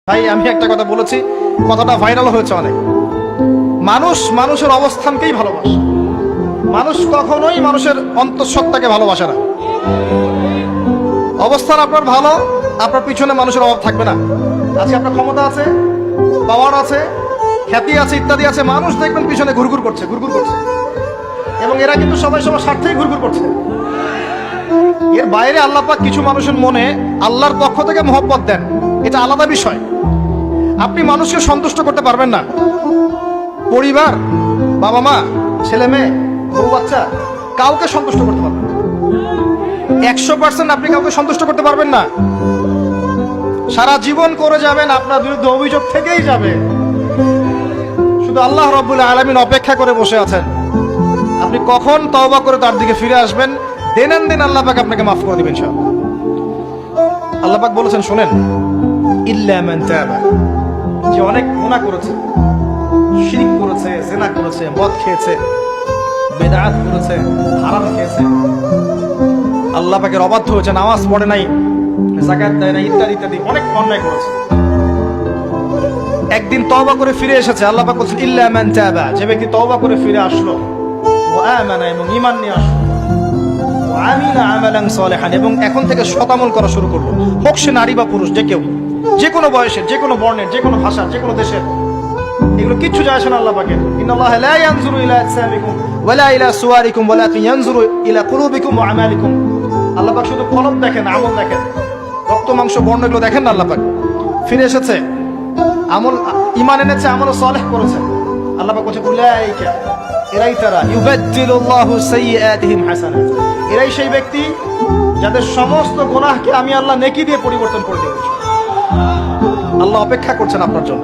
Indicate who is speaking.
Speaker 1: ভাই আমি একটা কথা বলেছি, কথাটা ভাইরাল হয়েছে অনেক। মানুষ মানুষের অবস্থানকেই ভালোবাসে, মানুষ কখনোই মানুষের অন্তঃসত্ত্বাকে ভালোবাসে না। অবস্থান আপনার ভালো, আপনার পিছনে মানুষের অভাব থাকবে না। আজকে আপনার ক্ষমতা আছে, পাওয়ার আছে, খ্যাতি আছে, ইত্যাদি আছে, মানুষ দেখবেন পিছনে ঘুরঘুর করছে, ঘুরঘুর করছে, এবং এরা কিন্তু সবাই সবার স্বার্থেই ঘুরঘুর করছে। এর বাইরে আল্লাহ পাক কিছু মানুষের মনে আল্লাহর পক্ষ থেকে মহব্বত দেন, এটা আলাদা বিষয়। আপনি মানুষকে সন্তুষ্ট করতে পারবেন না। পরিবার, বাবা মা, ছেলে মেয়ে, বউ বাচ্চা, কাউকে সন্তুষ্ট করতে পারবেন না। 100% আপনি কাউকে সন্তুষ্ট করতে পারবেন না। সারা জীবন করে যাবেন, আপনার বিরুদ্ধে অভিযোগ থেকেই যাবে। শুধু আল্লাহ রাব্বুল আলামিন অপেক্ষা করে বসে আছেন, আপনি কখন তওবা করে তার দিকে ফিরে আসবেন। দেন দিন আল্লাহ পাক আপনাকে মাফ করে দিবেন ইনশাআল্লাহ। আল্লাহ পাক বলেছেন শোনেন, ইল্লা মান তাবা, যে অনেক গুনাহ করেছে, শিরক করেছে, জিনা করেছে, মদ খেয়েছে, বিদআত করেছে, হারাম খেয়েছে, আল্লাহ পাকের অবাধ্য হয়েছে, নামাজ পড়ে নাই, যাকাত দেয় না, ইত্যাদি ইত্যাদি অনেক অন্যায় করেছে, একদিন তওবা করে ফিরে এসেছে। আল্লাহ পাক বলেছেন ইল্লা মান তাবা, যে ব্যক্তি তওবা করে ফিরে আসলো, ওয়া আমানা, এবং ঈমান নিয়ে আসলো, ওয়া আমিলা আমালান সালিহান, এবং এখন থেকে সৎ আমল করা শুরু করলো, হোক সে নারী বা পুরুষ, যে কেউ, যে কোনো বয়সের, যে কোনো বর্ণের, যে কোনো ভাষার, যে কোনো দেশের, এগুলো কিচ্ছু যায় আসে না আল্লাহ পাকের। ইন্নাল্লাহা লা ইয়ানজুরু ইলা আজসামিকুম ওয়ালা ইলা সুওয়ারিকুম ওয়ালাকিন ইয়ানজুরু ইলা কুলুবিকুম ওয়া আমালিকুম। আল্লাহ পাক শুধু কলব দেখেন, আমল দেখেন, রক্ত মাংস বর্ণ এগুলো দেখেন না। আল্লাহ পাক ফিরে এসেছে, আমল, ঈমান এনেছে, আমল সালেহ করেছে। আল্লাহ পাক বলেছে উলাইকা, এরাই তারা, ইউবাদদিলুল্লাহু সাইয়্যাতিহিম হাসানাত, এরাই সেই ব্যক্তি যাদের সমস্ত গুনাহকে আমি আল্লাহ নেকি দিয়ে পরিবর্তন করে দেব। আল্লাহ অপেক্ষা করছেন আপনার জন্য।